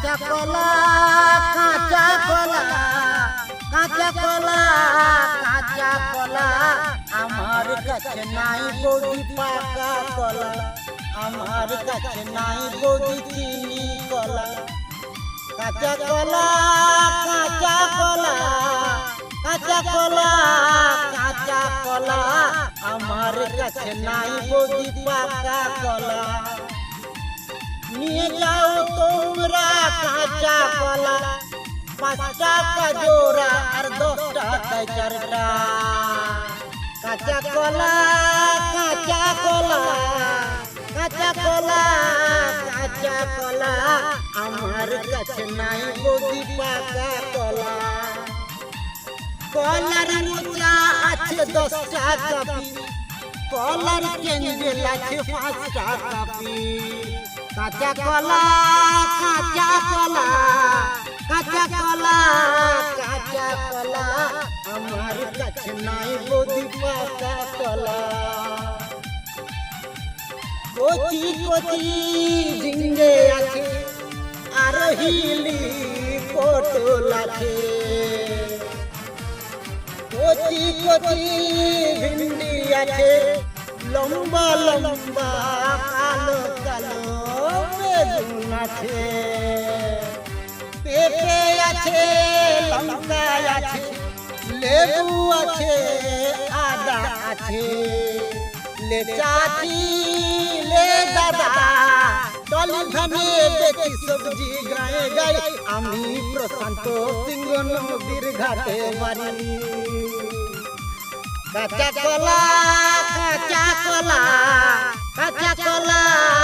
কাঁচা কলা কাঁচা কলা কাঁচা কলা কাঁচা কলা আমার কাছে নাই বৌদি পাকা কলা আমার কাছে নাই বৌদি চিনি কলা কাঁচা কলা কাঁচা কলা কাঁচা কলা কাঁচা কলা আমার কাছে নাই বৌদি পাকা কলা নিয়ে যাও তোমরা কাঁচা কলা 5 টাকা জোড়া আর 10 টাকায় 4টা কাঁচা কলা কাঁচা কলা কাঁচা কলা কাঁচা কলা আমার কাছে নাই বৌদি পাকা কলা কলার মোচা আছে 10 টাকা পিস কলার ক্যান্ডেল আছে 5 টাকা পিস কাঁচা কলা কাঁচা কলা কাঁচা কলা কাঁচা কলা আমার কাছে নাই বৌদি পাকা কলা কচি কচি ঝিঙ্গে আছে আর হিলি পটল আছে কচি কচি ভিন্ডি আছে লম্বা লম্বা কালো কালো বেগুন আছে পেঁপে আছে লঙ্কা আছে লেবু আছে আদা আছে ले चाची ले दादा टली धाने बेची सब्जी गाए गाए आमी प्रशांत सिंह नदीर घाटे बारी काचा कला काचा कला काचा कला